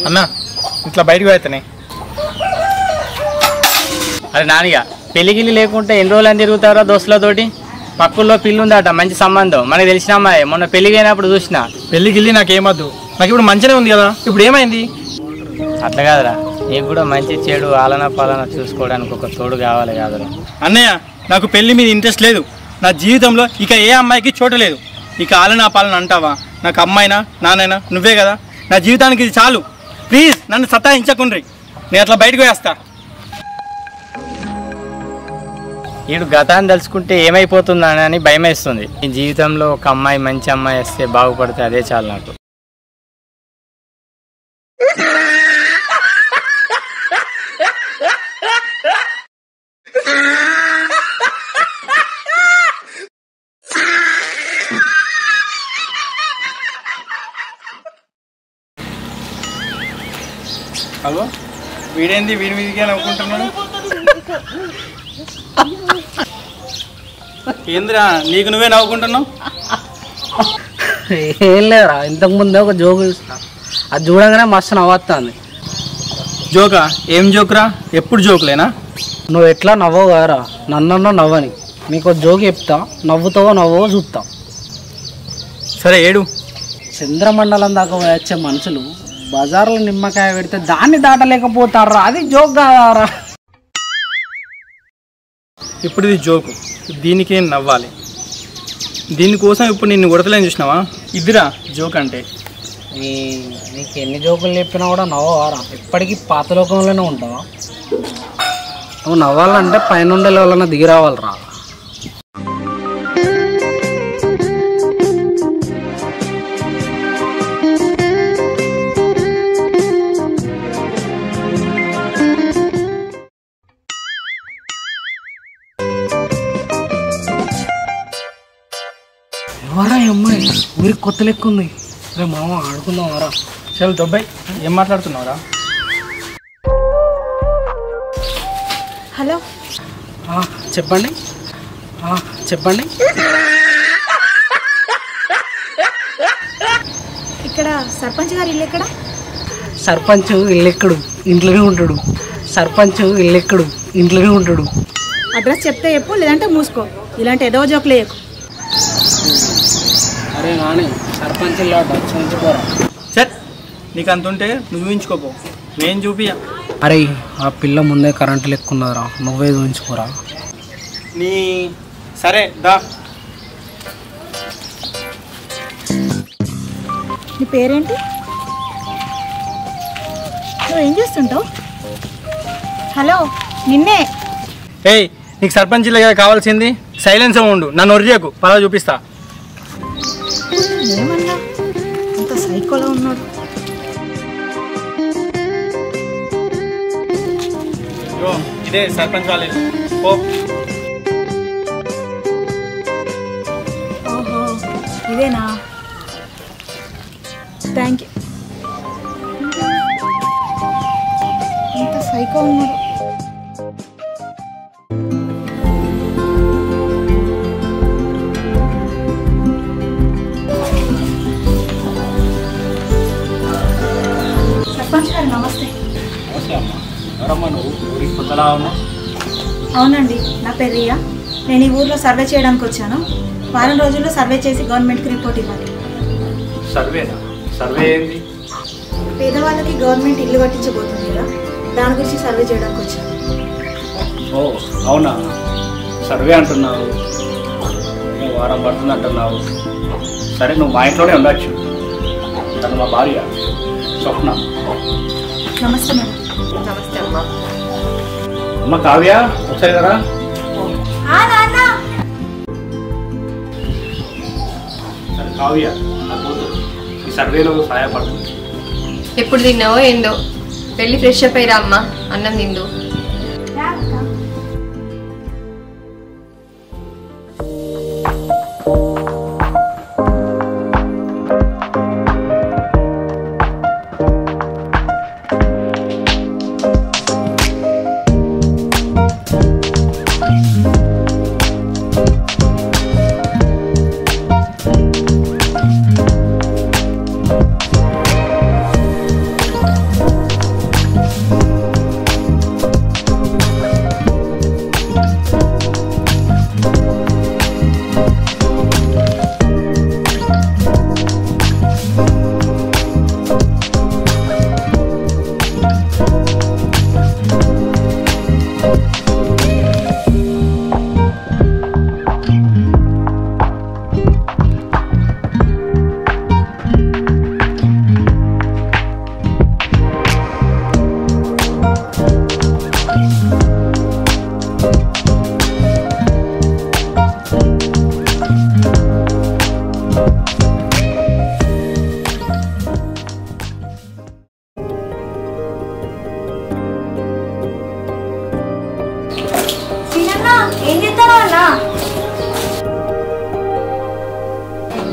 అన్నా ఇట్లా బయటకు పోతానే. అరే నానిగా పెళ్ళిగిల్లి లేకుంటే ఎన్ని రోజులు అని తిరుగుతారా దోస్తులతోటి? పక్కుల్లో పిల్లి ఉందట, మంచి సంబంధం, మనకు తెలిసిన అమ్మాయి. మొన్న పెళ్ళికి అయినప్పుడు చూసిన. పెళ్ళిగిల్లి నాకేమద్దు, నాకు ఇప్పుడు మంచిగానే ఉంది కదా. ఇప్పుడు ఏమైంది? అట్లా కాదురా, నీకు కూడా మంచి చెడు ఆలన పాలన చూసుకోవడానికి ఒక తోడు కావాలి కాదురా. అన్నయ్య నాకు పెళ్లి మీద ఇంట్రెస్ట్ లేదు. నా జీవితంలో ఇక ఏ అమ్మాయికి చోటు లేదు. ఇక ఆలనా పాలన అంటావా? నాకు అమ్మాయినా నాన్నైనా నువ్వే కదా. నా జీవితానికి ఇది చాలు. ప్లీజ్ నన్ను సతాయించకుండ్రి, నేను అట్లా బయటకు వేస్తా. వీడు గతాన్ని తలుచుకుంటే ఏమైపోతుందని అని భయం వేస్తుంది. ఈ జీవితంలో ఒక అమ్మాయి, మంచి అమ్మాయి వస్తే బాగుపడితే అదే చాలు నాకు. హలో, వీడేంది వీడి మీదకే నవ్వుకుంటున్నాడు? ఏంద్రా నీకు నువ్వే నవ్వుకుంటున్నావు? ఏం లేదురా, ఇంతకుముందే ఒక జోకు చూసిన, అది చూడగానే మస్తు నవ్వుతుంది. జోకా? ఏం జోకురా? ఎప్పుడు జోకులేనా? నువ్వు ఎట్లా నవ్వవు కదరా, నన్ను నవ్వని. నీకు జోకు చెప్తా, నవ్వుతావో నవ్వవో చూస్తా. సరే ఏడు. చంద్రమండలం దాకా వచ్చే మనుషులు బజార్లో నిమ్మకాయ పెడితే దాన్ని దాటలేకపోతారా, అది జోక్ కాదారా? ఇప్పుడు ఇది జోకు, దీనికేం నవ్వాలి. దీనికోసం ఇప్పుడు నిన్ను కొడతలేని చూసినావా? ఇదిరా జోక్ అంటే. నీకు ఎన్ని జోకులు చెప్పినా కూడా నవ్వవారా? ఎప్పటికీ పాత లోకంలోనే ఉంటావా? నువ్వు నవ్వాలంటే పైనుండే వాళ్ళన్నా దిగి రావాలరా. ఎవరా అమ్మాయి? ఊరికి కొత్త లెక్క ఉంది. రే మామ ఆడుకుందాం వరా. చల్ దొబ్బాయి, ఏం మాట్లాడుతున్నావురా? హలో, చెప్పండి. చెప్పండి. ఇక్కడ సర్పంచ్ గారు ఇల్లు ఎక్కడ? సర్పంచ్ ఇల్లెక్కడు, ఇంట్లోనే ఉంటాడు. సర్పంచ్ ఇల్లెక్కడు, ఇంట్లోనే ఉంటాడు. అడ్రస్ చెప్తే చెప్పు, లేదంటే మూసుకో. ఇలాంటి ఏదో జోకులు వేయకు. అరే నాని, సర్పంచ్ ఇల్లు చూపించుకోరా. చట్, నీకు అంత ఉంటే నువ్వు చూపించుకోపో, నేను చూపియా. అరే ఆ పిల్ల ముందే కరెంటు లెక్కున్నదిరా, నువ్వే చూపించుకోరా. నీ సరే దా. నీ పేరేంటి? నువ్వేం చేస్తుంటావు? హలో, నిన్నే. ఏయ్, నీకు సర్పంచ్ ఇలాగా కావాల్సింది? సైలెన్స్ ఉండు, నన్ను ఒరిజేకు, పలా చూపిస్తా. ఏమన్నా అంత సైకోలో ఉన్నాడు. ఇదే సర్పంచ్ వాళ్ళ ఇల్లు. పో. ఓహో, ఇదేనా? Thank you. అంత సైకో ఉన్నాడు. సర్పంచ్ గారు నమస్తే. అవునండి, నా పేరు రియా. నేను ఈ ఊర్లో సర్వే చేయడానికి వచ్చాను. వారం రోజుల్లో సర్వే చేసి గవర్నమెంట్కి రిపోర్ట్ ఇవ్వాలి. సర్వేనా? సర్వే ఏంది? పేదవాళ్ళకి గవర్నమెంట్ ఇల్లు కట్టించబోతుంది కదా, దాని గురించి సర్వే చేయడానికి వచ్చాను. ఓ అవునా, సర్వే అంటున్నావు, వారం పడుతుంది అంటున్నావు. సరే, నువ్వు మా ఇంట్లోనే ఉండొచ్చు. తను మా భార్య స్వప్న. నమస్తే మేడం. నమస్తే అమ్మా. అమ్మ కావ్య, ఒకసారి కదా. సరే కావ్య, నా కూతురు ఈ సర్వేలో సహాయపడుతుంది. ఎప్పుడు తిన్నావో ఏందో, వెళ్ళి ఫ్రెష్ అప్ అయ్యిరా అమ్మా, అన్నం తిందు.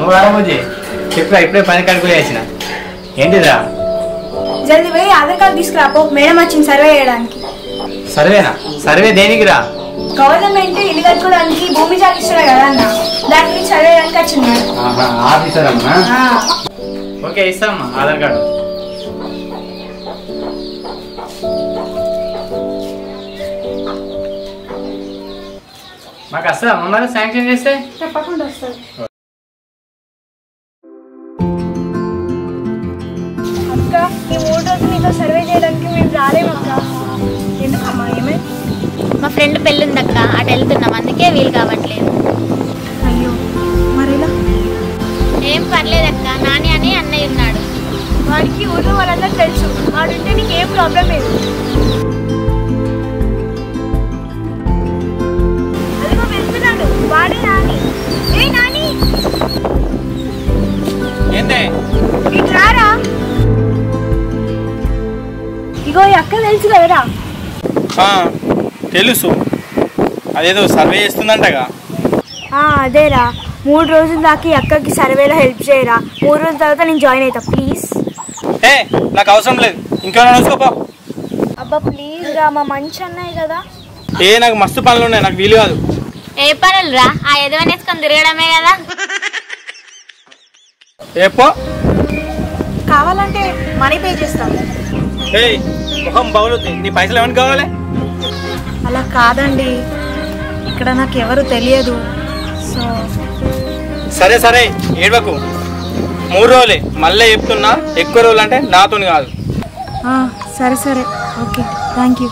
నువ్వు రాబోజీ చెప్పా ఇప్పుడే పని కడుపు చేసిన ఏంటిదా జల్దీ పోయి ఆధార్ కార్డు తీసుకురాపో, మేడం వచ్చింది సర్వే చేయడానికి. సర్వేనా? సర్వే దేనికి రా? గవర్నమెంట్ ఇల్లు కట్టుకోవడానికి భూమి జాగిస్తున్నారు కదా అన్న, దాని గురించి సర్వే చేయడానికి వచ్చింది. ఆఫీసర్ అమ్మా. ఓకే ఇస్తామ్మా ఆధార్ కార్డు. మాకు వస్తుందా మరి శాంక్షన్ చేస్తే? తప్పకుండా వస్తుంది. అక్క ఈ 3 రోజులు మీతో సర్వే చేయడానికి మేము రాలేము అక్క. ఎందుకమ్మా ఏమే? మా ఫ్రెండ్ పెళ్ళి ఉందక్క, అటు వెళ్తున్నాం, అందుకే వీలు కావట్లేదు. అయ్యో మరేలా? ఏం పర్లేదక్క, నాని అని అన్నయ్య ఉన్నాడు. వాడికి ఊళ్ళో వాళ్ళందరూ తెలుసు, వాడుంటే నీకు ఏం ప్రాబ్లం లేదు. అదిగో వెళ్తున్నాడు, వాడే నాని. ఏ నాని ఏంటే ఇటు రారా. ఇగో ఈ అక్క తెలుసు కదరా? తెలుసు, అదేదో సర్వే చేస్తుందంటగా. అదేరా, 3 రోజుల దాకా ఈ అక్కకి సర్వేలో హెల్ప్ చేయరా. 3 రోజుల తర్వాత నేను జాయిన్ అవుతా ప్లీజ్. నాకు అవసరం లేదు, ఇంకెవరైనా చూసుకోపో. అబ్బా ప్లీజ్ రా, మా మంచి అన్నయ్య కదా. నాకు మస్తు పనులు ఉన్నాయి, నాకు వీలు కాదు. ఏ పనులు రా? ఆ ఎదవనేసుకొని తిరగడమే కదా. ఏపో కావాలంటే మనీ పే చేస్తాను. ముఖం బాగులుద్ది, నీ పైసలు ఏమని కావాలి? అలా కాదండి, ఇక్కడ నాకు ఎవరు తెలియదు. సో సరే సరే ఏడవకు, 3 రోజులే, మళ్ళీ చెప్తున్నా ఎక్కువ రోజులు అంటే నాతో కాదు. సరే సరే ఓకే థ్యాంక్ యూ.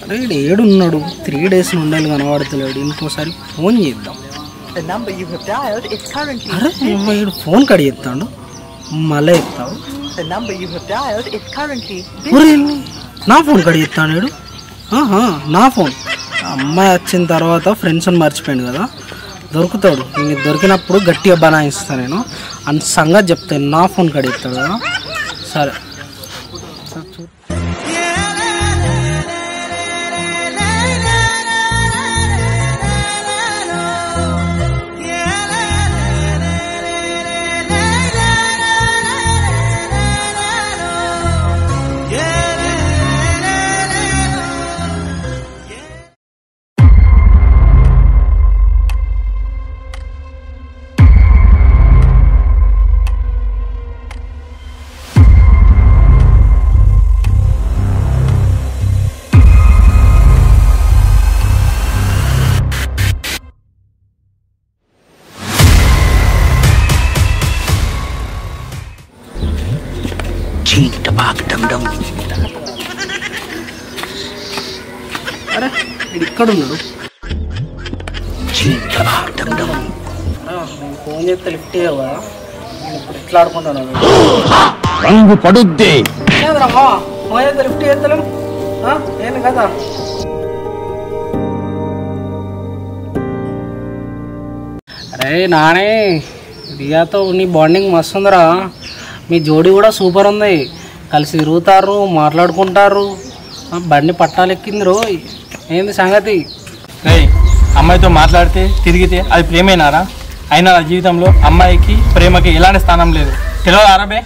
అరే ఏడున్నాడు? 3 days ఉండాలి, కనబడతలేడు. ఇంకోసారి ఫోన్ చేద్దాం. అరే ఏడు ఫోన్ కడి ఎత్తాడు, మళ్ళీ ఎత్తావు. నా ఫోన్ కడి ఎత్తాడు. నా ఫోన్ అమ్మాయి వచ్చిన తర్వాత ఫ్రెండ్స్ అని మర్చిపోయాను కదా, దొరుకుతాడు. నేను దొరికినప్పుడు గట్టిగా బనాయిస్తాను, నేను అంత సంగతి చెప్తాను. నా ఫోన్ కడి ఎత్తాడు కదా. సరే అరే ఇక్కడ ఉన్నాడు. ఫోన్ చేస్తే లిఫ్ట్ చేయవు కదా, ఇప్పుడు ఎట్లా ఆడుకుంటున్నాడు. ఫోన్ చేస్తే లిఫ్ట్ చేస్తలేం ఏంటి కదా. అరే నానే, రియాతో నీ బాండింగ్ మస్తు ఉందిరా. మీ జోడీ కూడా సూపర్ ఉంది, కలిసి తిరుగుతారు, మాట్లాడుకుంటారు, బండి పట్టాలెక్కింది రోయ్. ఏంది సంగతి? అమ్మాయితో మాట్లాడితే తిరిగితే అది ప్రేమేనారా? అయినా నా జీవితంలో అమ్మాయికి ప్రేమకి ఎలాంటి స్థానం లేదు, తెలియదు అరబే.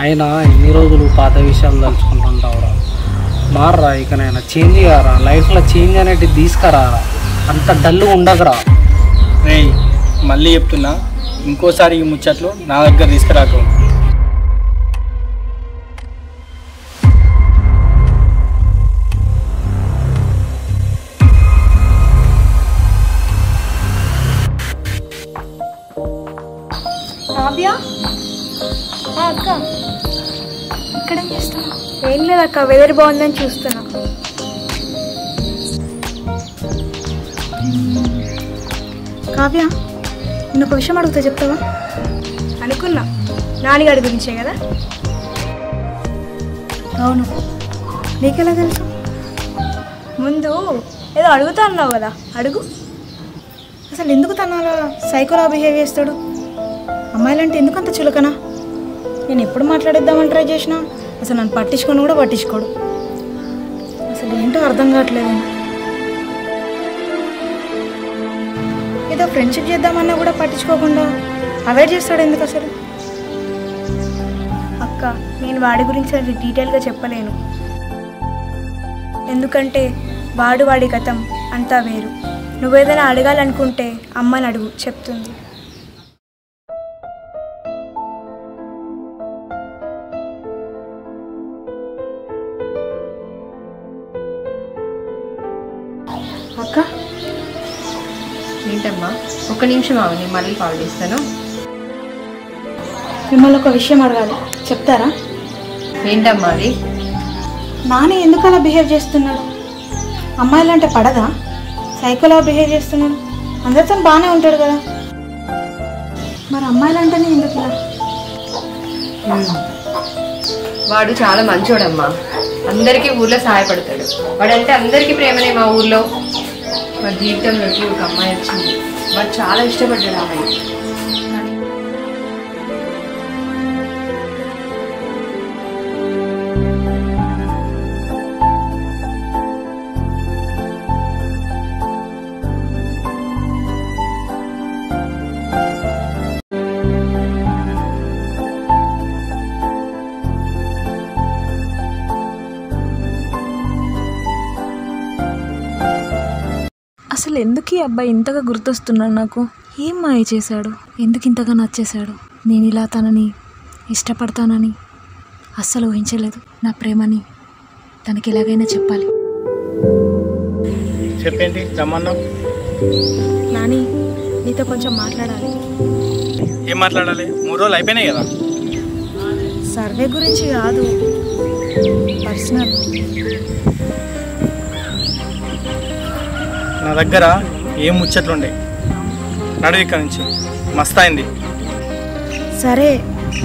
అయినా ఎన్ని రోజులు పాత విషయాలు తలుచుకుంటుంటావురా. మారరా, ఇకనైనా చేంజ్ కారా, లైఫ్లో చేంజ్ అనేటివి తీసుకురారా, అంత డల్గా ఉండదురా. మళ్ళీ చెప్తున్నా, ఇంకోసారి ఈ ముచ్చట్లు నా దగ్గర తీసుకురాకు. అక్క ఇక్కడేం చేస్తాను? ఏం లేదక్క, వెదర్ బాగుందని చూస్తున్నా. కావ్య, నేను ఒక విషయం అడుగుతా, చెప్తావా? అనుకున్నా, నాన్నగారి గురించే కదా. అవును, నీకెలా తెలుసు? ముందు ఏదో అడుగుతా అన్నావు కదా, అడుగు. అసలు ఎందుకు తను అలా సైకోలా బిహేవ్ చేస్తాడు? అమ్మాయిలంటే ఎందుకు అంత చులకనా? నేను ఎప్పుడు మాట్లాడిద్దామని ట్రై చేసినా అసలు నన్ను పట్టించుకొని కూడా పట్టించుకోడు. అసలు ఏంటో అర్థం కావట్లేదు. ఏదో ఫ్రెండ్షిప్ చేద్దామన్నా కూడా పట్టించుకోకుండా అవాయిడ్ చేస్తాడు ఎందుకు అసలు? అక్క, నేను వాడి గురించి అది డీటెయిల్గా చెప్పలేను. ఎందుకంటే వాడి గతం అంతా వేరు. నువ్వేదైనా అడగాలనుకుంటే అమ్మని అడుగు, చెప్తుంది. అక్క, ఏంటమ్మా? ఒక్క నిమిషం ఆగు, నేను మళ్ళీ కాల్ చేస్తాను. మిమ్మల్ని ఒక విషయం అడగాలి, చెప్తారా? ఏంటమ్మా అది? నాని ఎందుకు అలా బిహేవ్ చేస్తున్నాడు? అమ్మాయిలంటే పడదా? సైకోలా బిహేవ్ చేస్తున్నాడు. అందరితో బాగానే ఉంటాడు కదా, మరి అమ్మాయిలంటేనే ఎందుకు ఇలా? వాడు చాలా మంచోడమ్మా, అందరికీ ఊర్లో సహాయపడతాడు. వాడంటే అందరికీ ప్రేమనే మా ఊర్లో. వాడి జీవితంలోకి ఒక అమ్మాయి వచ్చింది, వాడు చాలా ఇష్టపడ్డాడు అమ్మాయి. అసలు ఎందుకు ఈ అబ్బాయి ఇంతగా గుర్తొస్తున్నాడు నాకు? ఏం మాయ చేశాడు? ఎందుకు ఇంతగా నచ్చేశాడు? నేను ఇలా తనని ఇష్టపడతానని అస్సలు ఊహించలేదు. నా ప్రేమని తనకి ఎలాగైనా చెప్పాలి. చెప్పేంటి రమ్మన్నా? నాని, నీతో కొంచెం మాట్లాడాలి. ఏం మాట్లాడాలి? 3 రోజులు అయిపోయినాయి కదా. సర్వే గురించి కాదు, పర్సనల్. నా దగ్గర ఏం ముచ్చట్లుండే, నడువు ఇక్కడ నుంచి. మస్త్ అయింది. సరే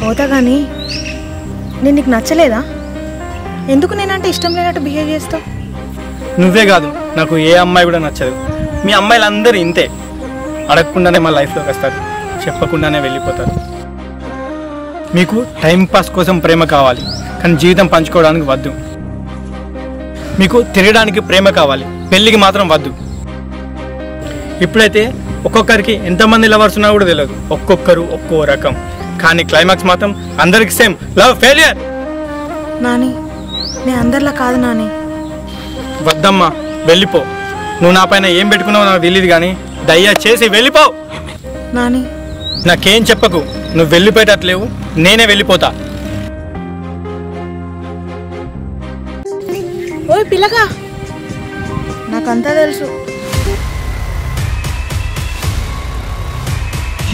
పోతా కానీ నేను నీకు నచ్చలేదా? ఎందుకు నేనంటే ఇష్టం లేనట్టు బిహేవ్ చేస్తావు? నువ్వే కాదు, నాకు ఏ అమ్మాయి కూడా నచ్చదు. మీ అమ్మాయిలందరూ ఇంతే, అడగకుండానే మా లైఫ్లోకి వస్తారు, చెప్పకుండానే వెళ్ళిపోతారు. మీకు టైంపాస్ కోసం ప్రేమ కావాలి, కానీ జీవితం పంచుకోవడానికి వద్దు. మీకు తిరగడానికి ప్రేమ కావాలి, పెళ్ళికి మాత్రం వద్దు. ఇప్పుడైతే ఒక్కొక్కరికి ఎంతమంది లవర్స్ ఉన్నా కూడా తెలియదు, ఒక్కొక్కరు ఒక్కో రకం. కానీ క్లైమాక్స్ మాత్రం అందరికి సేమ్, లవ్ ఫెయిలియర్. నాని, నేను అందరిలా కాదు నాని. వద్దమ్మా, వెళ్ళిపో. నువ్వు నా పైన ఏం పెట్టుకున్నావు నాకు తెలియదు, కానీ దయచేసి వెళ్ళిపో. నాని, నాకేం చెప్పకు, నువ్వు వెళ్ళిపోయేటట్లేవు, నేనే వెళ్ళిపోతా. ఓయ్ పిల్లగా, నాకంతా తెలుసు.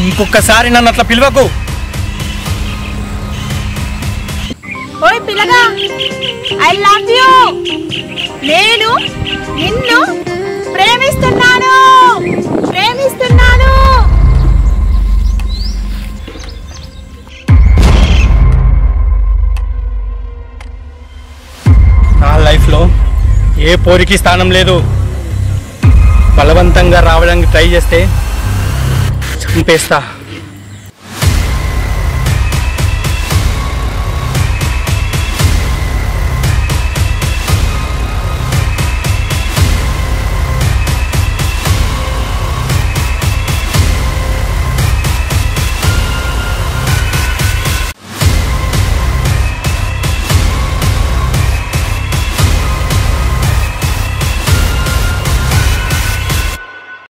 ఇంకొకసారి నన్ను అట్లా పిలవకు. ఓయ్ పిల్లగా, ఐ లవ్ యూ. నేను నిన్ను ప్రేమిస్తున్నాను. నా లైఫ్లో ఏ పోరికి స్థానం లేదు. బలవంతంగా రావడానికి ట్రై చేస్తే చంపేస్తా.